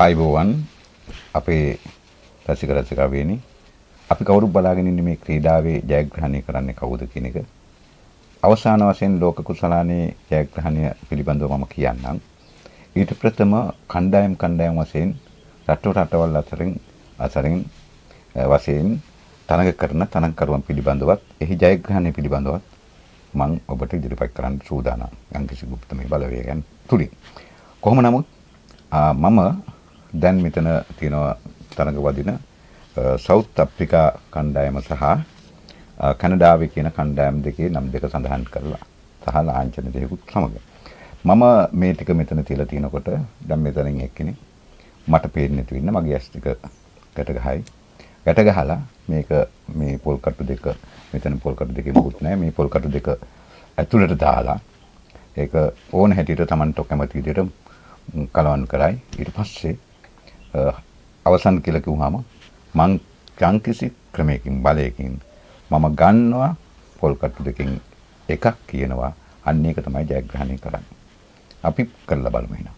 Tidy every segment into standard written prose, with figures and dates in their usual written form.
ආයිබෝවන් අපේ රසික රසිකාවේනි අපි කවුරුත් බලාගෙන ඉන්නේ මේ ක්‍රීඩාවේ ජයග්‍රහණය කරන්නේ කවුද කියන එක. අවසාන වශයෙන් ලෝක කුසලානේ ජයග්‍රහණය පිළිබඳව මම කියන්නම්. ඊට ප්‍රථම කණ්ඩායම් වශයෙන් රටවල් අතරින් වශයෙන් තරඟ කරන තරඟකරුවන් පිළිබඳවත් එහි ජයග්‍රහණය පිළිබඳවත් මම ඔබට ඉදිරිපත් කරන්න සූදානම්. යම්කිසි ගුප්තමය බලවේගයන් තුලින්. කොහොම නමුත් මම දැන් මෙතන තියෙනවා තරඟ වදින සවුත් අප්‍රිකා කණ්ඩායම සහ කැනඩාවේ කියන කණ්ඩායම් දෙකේ නම් දෙක සඳහන් කරලා සහ ලාංඡන දෙකකුත් සමග මම මේ ටික මෙතන තියලා තිනකොට දැන් මෙතනින් එක්කෙනෙක් මට පේන්නේ නැති වෙන්න මගේ ඇස් ටික ගැට ගහලා මේක මේ පොල් කටු දෙක මෙතන පොල් කටු දෙකේ මුකුත් නැහැ මේ පොල් කටු දෙක ඇතුළට දාලා ඒක ඕන හැටියට Tamanට කැමති විදිහට කලවම් කරයි. ඊට පස්සේ අවසන් කියලා කිව්වම මං යම්කිසි ක්‍රමයකින් බලයකින් මම ගන්නවා පොල් කටු දෙකෙන් එකක් කියනවා. අන්න ඒක තමයි ජයග්‍රහණය කරන්නේ. අපි කරලා බලමු එහෙනම්.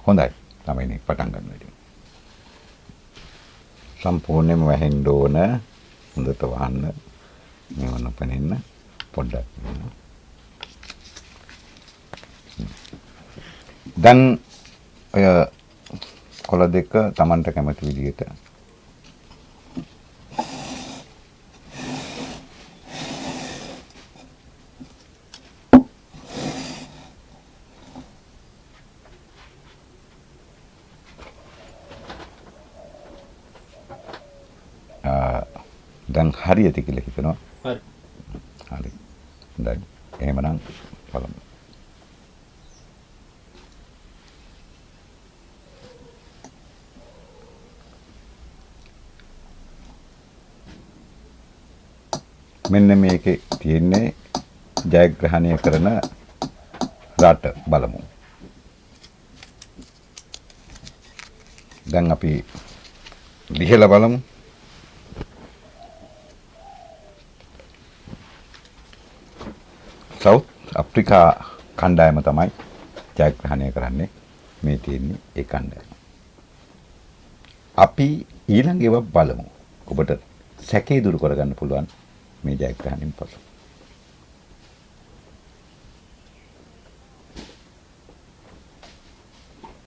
හොඳයි. ළමයිනේ පටන් ගන්න ඉතින්. සම්පූර්ණයෙන්ම වැහෙන්න ඕන. හොඳට වහන්න. මේවන පෙනෙන්න පොඩ්ඩක් වෙන. දැන් ඔය කොළ දෙක Tamanට කැමති විදිහට දැන් හරියට කියලා හිතනවා. හරි. හරි. දැන් එහෙමනම් බලමු. මෙන්න මේකේ තියෙන්නේ ජයග්‍රහණය කරන රට බලමු. දැන් අපි ලිහලා බලමු. සවුත් අප්‍රිකා කණ්ඩායම තමයි ජයග්‍රහණය කරන්නේ. මේ තියෙන්නේ ඒ කණ්ඩායම. අපි ඊළඟ ඒවා බලමු. ඔබට සැකේ දුරු කරගන්න පුළුවන් මේ ජයග්‍රහණයෙන් පසු.